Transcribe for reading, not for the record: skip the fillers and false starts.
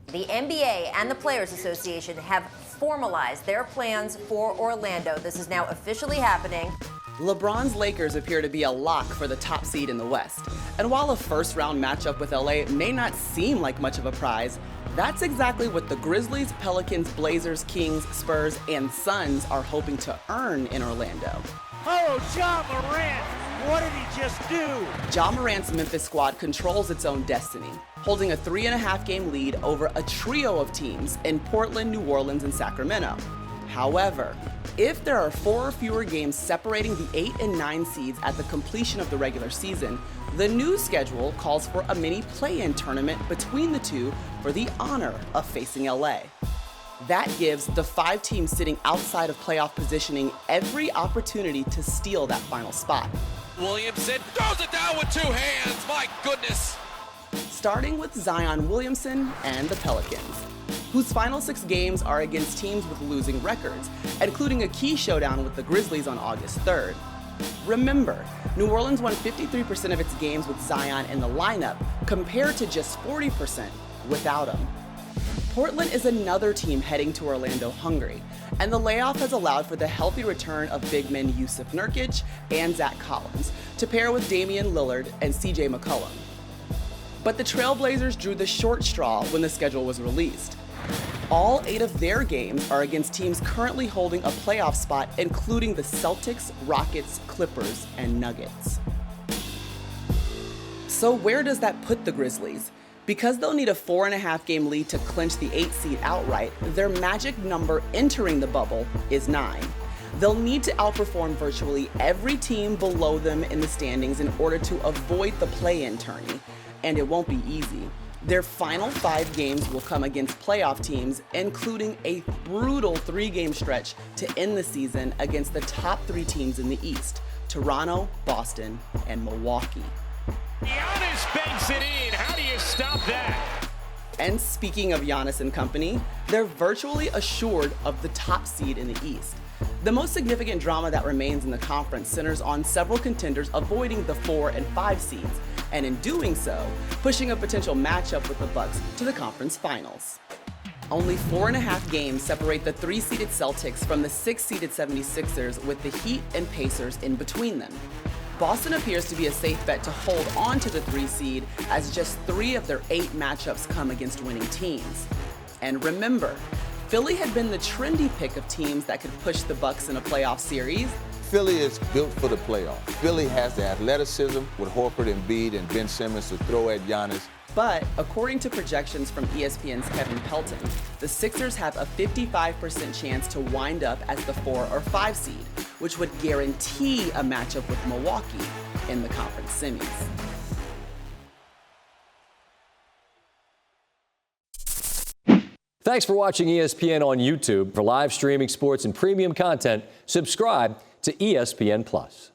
The NBA and the Players Association have formalized their plans for Orlando. This is now officially happening. LeBron's Lakers appear to be a lock for the top seed in the West. And while a first-round matchup with LA may not seem like much of a prize, that's exactly what the Grizzlies, Pelicans, Blazers, Kings, Spurs, and Suns are hoping to earn in Orlando. Oh, Ja Morant! What did he just do? Ja Morant's Memphis squad controls its own destiny, holding a 3.5-game lead over a trio of teams in Portland, New Orleans, and Sacramento. However, if there are 4 or fewer games separating the 8 and 9 seeds at the completion of the regular season, the new schedule calls for a mini play-in tournament between the two for the honor of facing LA. That gives the 5 teams sitting outside of playoff positioning every opportunity to steal that final spot. Williamson throws it down with 2 hands, my goodness! Starting with Zion Williamson and the Pelicans, whose final 6 games are against teams with losing records, including a key showdown with the Grizzlies on August 3rd. Remember, New Orleans won 53% of its games with Zion in the lineup, compared to just 40% without him. Portland is another team heading to Orlando hungry, and the layoff has allowed for the healthy return of big men Yusuf Nurkic and Zach Collins to pair with Damian Lillard and CJ McCollum. But the Trailblazers drew the short straw when the schedule was released. All 8 of their games are against teams currently holding a playoff spot, including the Celtics, Rockets, Clippers, and Nuggets. So where does that put the Grizzlies? Because they'll need a 4.5-game lead to clinch the 8 seed outright, their magic number entering the bubble is 9. They'll need to outperform virtually every team below them in the standings in order to avoid the play-in tourney, and it won't be easy. Their final 5 games will come against playoff teams, including a brutal 3-game stretch to end the season against the top 3 teams in the East: Toronto, Boston, and Milwaukee. Giannis banks it in. How do you stop that? And speaking of Giannis and company, they're virtually assured of the top seed in the East. The most significant drama that remains in the conference centers on several contenders avoiding the 4 and 5 seeds, and in doing so, pushing a potential matchup with the Bucks to the conference finals. Only 4.5 games separate the 3-seeded Celtics from the 6-seeded 76ers, with the Heat and Pacers in between them. Boston appears to be a safe bet to hold on to the 3 seed, as just 3 of their 8 matchups come against winning teams. And remember, Philly had been the trendy pick of teams that could push the Bucks in a playoff series. Philly is built for the playoffs. Philly has the athleticism with Horford, Embiid, and Ben Simmons to throw at Giannis. But according to projections from ESPN's Kevin Pelton, the Sixers have a 55% chance to wind up as the 4 or 5 seed, which would guarantee a matchup with Milwaukee in the conference semis. Thanks for watching ESPN on YouTube. For live streaming sports and premium content, subscribe to ESPN+.